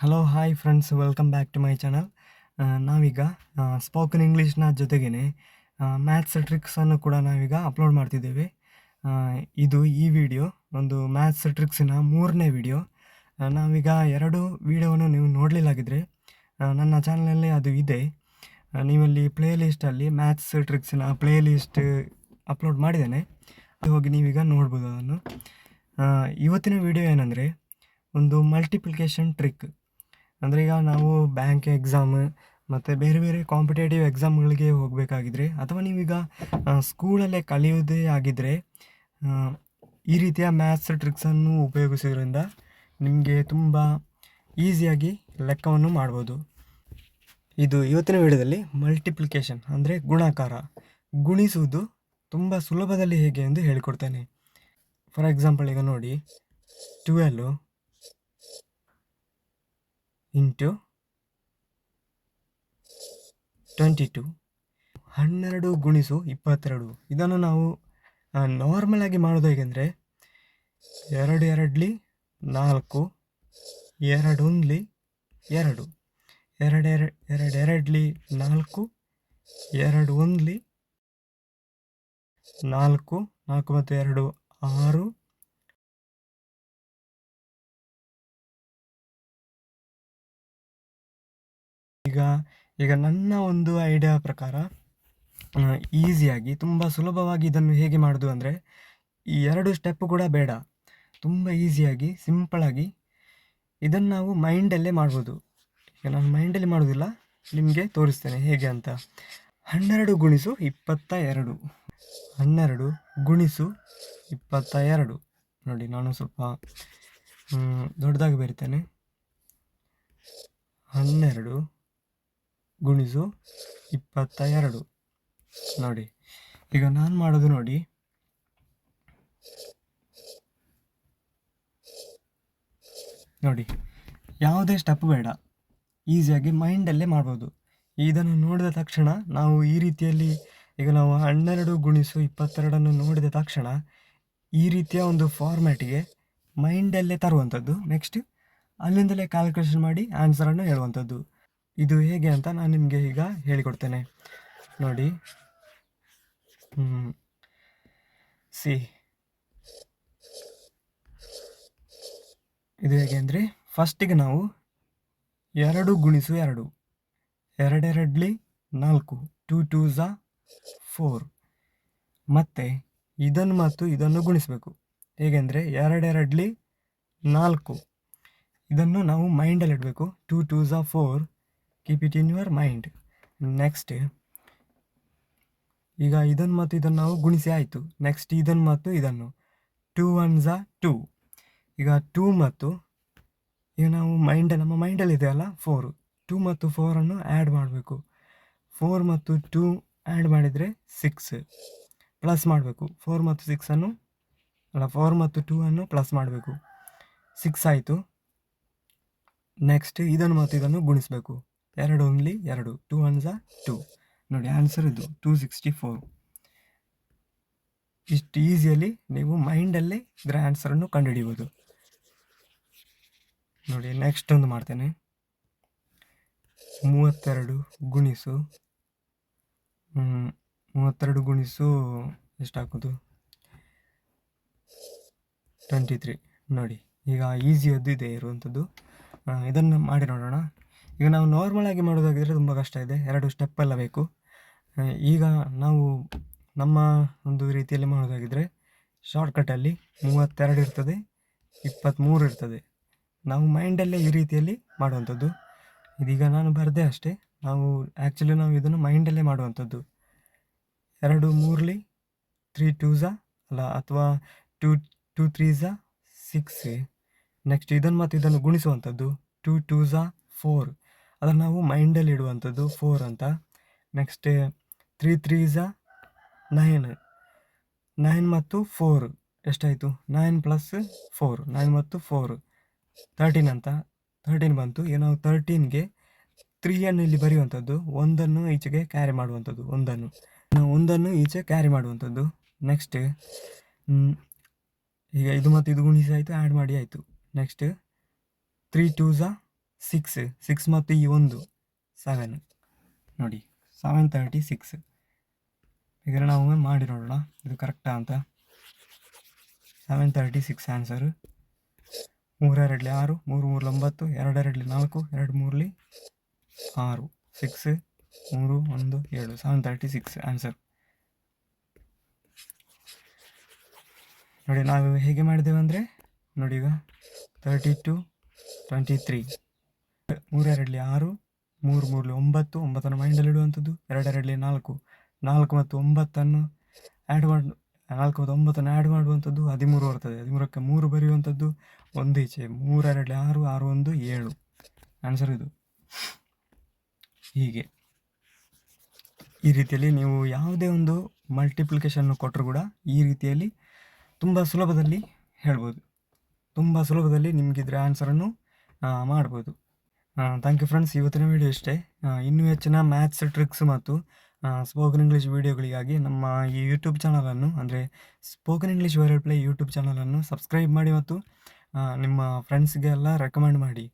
Hello hi friends, welcome back to my channel. ನಾವೀಗ spoken ಇಂಗ್ಲೀಷ್ನ ಜೊತೆಗೇ ಮ್ಯಾಥ್ಸ್ ಟ್ರಿಕ್ಸನ್ನು ಕೂಡ ನಾವೀಗ ಅಪ್ಲೋಡ್ ಮಾಡ್ತಿದ್ದೇವೆ. ಈ ವಿಡಿಯೋ ಒಂದು ಮ್ಯಾಥ್ಸ್ ಟ್ರಿಕ್ಸಿನ 3ನೇ ವಿಡಿಯೋ. ನಾವೀಗ 2 ವಿಡಿಯೋವನ್ನು ನೀವು ನೋಡಲಿಲ್ಲಾಗಿದ್ದರೆ ನನ್ನ ಚಾನಲಲ್ಲಿ ಅದು ಇದೆ. ನೀವಲ್ಲಿ ಪ್ಲೇ ಲಿಸ್ಟಲ್ಲಿ ಮ್ಯಾಥ್ಸ್ ಟ್ರಿಕ್ಸಿನ ಪ್ಲೇ ಲಿಸ್ಟ್ ಅಪ್ಲೋಡ್ ಮಾಡಿದ್ದೇನೆ, ಅದು ಹೋಗಿ ನೀವೀಗ ನೋಡ್ಬೋದು ಅದನ್ನು. ಇವತ್ತಿನ ವಿಡಿಯೋ ಏನಂದರೆ ಒಂದು ಮಲ್ಟಿಪ್ಲಿಕೇಶನ್ ಟ್ರಿಕ್. ಅಂದರೆ ಈಗ ನಾವು ಬ್ಯಾಂಕ್ ಎಕ್ಸಾಮ್ ಮತ್ತು ಬೇರೆ ಬೇರೆ ಕಾಂಪಿಟೇಟಿವ್ ಎಕ್ಸಾಮ್ಗಳಿಗೆ ಹೋಗಬೇಕಾಗಿದ್ರೆ, ಅಥವಾ ನೀವೀಗ ಸ್ಕೂಲಲ್ಲೇ ಕಲಿಯೋದೇ ಆಗಿದ್ದರೆ ಈ ರೀತಿಯ ಮ್ಯಾಥ್ಸ್ ಟ್ರಿಕ್ಸನ್ನು ಉಪಯೋಗಿಸೋದ್ರಿಂದ ನಿಮಗೆ ತುಂಬ ಈಸಿಯಾಗಿ ಲೆಕ್ಕವನ್ನು ಮಾಡ್ಬೋದು. ಇವತ್ತಿನ ವಿಡಿಯೋದಲ್ಲಿ ಮಲ್ಟಿಪ್ಲಿಕೇಶನ್ ಅಂದರೆ ಗುಣಾಕಾರ, ಗುಣಿಸುವುದು ತುಂಬ ಸುಲಭದಲ್ಲಿ ಹೇಗೆ ಎಂದು ಹೇಳಿಕೊಡ್ತೇನೆ. ಫಾರ್ ಎಕ್ಸಾಂಪಲ್ ಈಗ ನೋಡಿ, 12 ಇಂಟು 22, 12 ಗುಣಿಸು 22. ಇದನ್ನು ನಾವು ನಾರ್ಮಲ್ ಆಗಿ ಮಾಡೋದು ಹೇಗೆಂದರೆ 2 2ಲಿ 4, 2 1ಲಿ 2, 2 2ಲಿ 4, 2 1ಲಿ 4, 4 ಮತ್ತು 2 6. ಈಗ ನನ್ನ ಒಂದು ಐಡಿಯಾ ಪ್ರಕಾರ ಈಸಿಯಾಗಿ ತುಂಬ ಸುಲಭವಾಗಿ ಇದನ್ನು ಹೇಗೆ ಮಾಡೋದು ಅಂದರೆ, ಈ 2 ಸ್ಟೆಪ್ ಕೂಡ ಬೇಡ, ತುಂಬ ಈಸಿಯಾಗಿ ಸಿಂಪಳಾಗಿ ಇದನ್ನು ನಾವು ಮೈಂಡಲ್ಲೇ ಮಾಡ್ಬೋದು. ಈಗ ನಾನು ಮೈಂಡಲ್ಲಿ ಮಾಡೋದಿಲ್ಲ, ನಿಮಗೆ ತೋರಿಸ್ತೇನೆ ಹೇಗೆ ಅಂತ. 12 ಗುಣಿಸು 22, 12 ಗುಣಿಸು 22. ನೋಡಿ, ನಾನು ಸ್ವಲ್ಪ ದೊಡ್ಡದಾಗಿ ಬರಿತೇನೆ. 12 ಗುಣಿಸು 22. ನೋಡಿ, ಈಗ ನಾನು ಮಾಡೋದು ನೋಡಿ, ಯಾವುದೇ ಸ್ಟೆಪ್ ಬೇಡ, ಈಸಿಯಾಗಿ ಮೈಂಡಲ್ಲೇ ಮಾಡ್ಬೋದು. ಇದನ್ನು ನೋಡಿದ ತಕ್ಷಣ ನಾವು ಈ ರೀತಿಯಲ್ಲಿ, ಈಗ ನಾವು 12 ಗುಣಿಸು 22 ನೋಡಿದ ತಕ್ಷಣ ಈ ರೀತಿಯ ಒಂದು ಫಾರ್ಮ್ಯಾಟಿಗೆ ಮೈಂಡಲ್ಲೇ ತರುವಂಥದ್ದು. ನೆಕ್ಸ್ಟ್ ಅಲ್ಲಿಂದಲೇ ಕ್ಯಾಲ್ಕುಲೇಷನ್ ಮಾಡಿ ಆನ್ಸರನ್ನು ಹೇಳುವಂಥದ್ದು. ಇದು ಹೇಗೆ ಅಂತ ನಾನು ನಿಮಗೆ ಈಗ ಹೇಳಿಕೊಡ್ತೇನೆ. ನೋಡಿ, ಇದು ಹೇಗೆ ಅಂದರೆ, ಫಸ್ಟಿಗೆ ನಾವು 2 ಗುಣಿಸು 2, 2 2ಲಿ 4, 2 2s 4. ಮತ್ತು ಇದನ್ನು ಮತ್ತು ಇದನ್ನು ಗುಣಿಸಬೇಕು. ಹೇಗೆಂದರೆ 2 2ಲಿ 4, ಇದನ್ನು ನಾವು ಮೈಂಡಲ್ಲಿ ಇಡಬೇಕು. 2 2s 4, keep it in your mind. Next ಈಗ ಇದನ್ನು ಮತ್ತು ಇದನ್ನು ನಾವು ಗುಣಿಸಿ ಆಯಿತು. ನೆಕ್ಸ್ಟ್ ಇದನ್ನು ಮತ್ತು ಇದನ್ನು 2 1s 2. ಈಗ 2 ಮತ್ತು ಈಗ ನಾವು ನಮ್ಮ ಮೈಂಡಲ್ಲಿ ಇದೆ ಅಲ್ಲ 4, 2 ಮತ್ತು 4ಅನ್ನು ಆ್ಯಡ್ ಮಾಡಬೇಕು. 4 ಮತ್ತು 2 ಆ್ಯಡ್ ಮಾಡಿದರೆ 6 ಪ್ಲಸ್ ಮಾಡಬೇಕು. 4 ಮತ್ತು 6 4 ಮತ್ತು 2 ಪ್ಲಸ್ ಮಾಡಬೇಕು. 6 ಆಯಿತು. ನೆಕ್ಸ್ಟ್ ಇದನ್ನು ಮತ್ತು ಇದನ್ನು ಗುಣಿಸಬೇಕು. 2 1ಲಿ 2, 2 1s 2. ನೋಡಿ, ಆನ್ಸರ್ ಇದು 264. ಇಷ್ಟು ಈಸಿಯಲ್ಲಿ ನೀವು ಮೈಂಡಲ್ಲೇ ಇದರ ಆನ್ಸರನ್ನು ಕಂಡುಹಿಡಿಬೋದು. ನೋಡಿ, ನೆಕ್ಸ್ಟ್ ಒಂದು ಮಾಡ್ತೇನೆ. 32 ಗುಣಿಸು 32 ಗುಣಿಸು ಎಷ್ಟು ಹಾಕೋದು, 23. ನೋಡಿ, ಈಗ ಈಸಿಯದ್ದು ಇದೆ ಇರುವಂಥದ್ದು. ಇದನ್ನು ಮಾಡಿ ನೋಡೋಣ. ಈಗ ನಾವು ನಾರ್ಮಲಾಗಿ ಮಾಡೋದಾಗಿದ್ದರೆ ತುಂಬ ಕಷ್ಟ ಇದೆ, 2 ಸ್ಟೆಪ್ ಎಲ್ಲ ಬೇಕು. ಈಗ ನಾವು ನಮ್ಮ ಒಂದು ರೀತಿಯಲ್ಲಿ ಮಾಡೋದಾಗಿದ್ದರೆ ಶಾರ್ಟ್ಕಟ್ಟಲ್ಲಿ 32 ಇರ್ತದೆ, 23 ಇರ್ತದೆ. ನಾವು ಮೈಂಡಲ್ಲೇ ಈ ರೀತಿಯಲ್ಲಿ ಮಾಡುವಂಥದ್ದು. ಇದೀಗ ನಾನು ಬರದೆ ಅಷ್ಟೇ, ಆ್ಯಕ್ಚುಲಿ ನಾವು ಇದನ್ನು ಮೈಂಡಲ್ಲೇ ಮಾಡುವಂಥದ್ದು. 2 3ಲಿ 3 2s ಅಲ್ಲ, ಅಥವಾ 2 2 3s 6. ನೆಕ್ಸ್ಟ್ ಇದನ್ನು ಮತ್ತು ಇದನ್ನು ಗುಣಿಸುವಂಥದ್ದು. 2 2s 4, ಅದನ್ನು ನಾವು ಮೈಂಡಲ್ಲಿ ಇಡುವಂಥದ್ದು 4 ಅಂತ. ನೆಕ್ಸ್ಟ್ 3 3s 9, 9 ಮತ್ತು 4 ಎಷ್ಟಾಯಿತು, 9 ಪ್ಲಸ್ 4, 9 ಮತ್ತು 4 13 ಅಂತ. 13 ಬಂತು. ಈಗ ನಾವು 13ಗೆ 3 ಇಲ್ಲಿ ಬರೆಯುವಂಥದ್ದು, 1 ಈಚೆಗೆ ಕ್ಯಾರಿ ಮಾಡುವಂಥದ್ದು, ನಾವು 1 ಈಚೆ ಕ್ಯಾರಿ ಮಾಡುವಂಥದ್ದು. ನೆಕ್ಸ್ಟ್ ಈಗ ಇದು ಮತ್ತು ಇದು ಗುಣಿಸಿ ಆಯಿತು, ಆ್ಯಡ್ ಮಾಡಿ ಆಯಿತು. ನೆಕ್ಸ್ಟ್ 3 2s ಸಿಕ್ಸ್ ಮತ್ತು ಈ ಒಂದು 7 ನೋಡಿ 736. ಈಗ ನಾವು ಮಾಡಿ ನೋಡೋಣ ಇದು ಕರೆಕ್ಟಾ ಅಂತ. 736 ಆನ್ಸರು. 3 2 6, 3 3 9, 2 2 4, 2 3 6, 6 3 1 7, 736 ಆನ್ಸರ್. ನೋಡಿ ನಾವು ಹೇಗೆ ಮಾಡಿದ್ದೇವೆ ಅಂದರೆ ನೋಡಿ ಈಗ 32 23, 3 2 6, 3 3 9, 9 ಮೈಂಡಲ್ಲಿ ಇಡುವಂಥದ್ದು, 2 2 4, 4 ಮತ್ತು 9 ಆ್ಯಡ್ ಮಾಡಿ 4 ಮತ್ತು 9 ಆ್ಯಡ್ ಮಾಡುವಂಥದ್ದು 13 ಬರ್ತದೆ. 13ಕ್ಕೆ 3 ಬರೆಯುವಂಥದ್ದು, ಒಂದು ಈಚೆ 3 2 6, 6 1 7 ಆನ್ಸರ್ ಇದು. ಹೀಗೆ ಈ ರೀತಿಯಲ್ಲಿ ನೀವು ಯಾವುದೇ ಒಂದು ಮಲ್ಟಿಪ್ಲಿಕೇಶನ್ ಕೊಟ್ಟರು ಕೂಡ ಈ ರೀತಿಯಲ್ಲಿ ತುಂಬ ಸುಲಭದಲ್ಲಿ ಹೇಳ್ಬೋದು. ತುಂಬ ಸುಲಭದಲ್ಲಿ ನಿಮಗಿದ್ರೆ ಆನ್ಸರನ್ನು ಮಾಡ್ಬೋದು. Thank you friends. ಇವತ್ತಿನ ವಿಡಿಯೋ ಇಷ್ಟೇ. ಇನ್ನೂ ಹೆಚ್ಚಿನ ಮ್ಯಾಥ್ಸ್ ಟ್ರಿಕ್ಸ್ ಮತ್ತು ಸ್ಪೋಕನ್ ಇಂಗ್ಲೀಷ್ ವಿಡಿಯೋಗಳಿಗಾಗಿ ನಮ್ಮ ಈ ಯೂಟ್ಯೂಬ್ ಚಾನಲನ್ನು ಅಂದರೆ spoken English viral play YouTube ಚಾನಲನ್ನು ಸಬ್ಸ್ಕ್ರೈಬ್ ಮಾಡಿ ಮತ್ತು ನಿಮ್ಮ ಫ್ರೆಂಡ್ಸ್ಗೆ ಎಲ್ಲ ರೆಕಮೆಂಡ್ ಮಾಡಿ.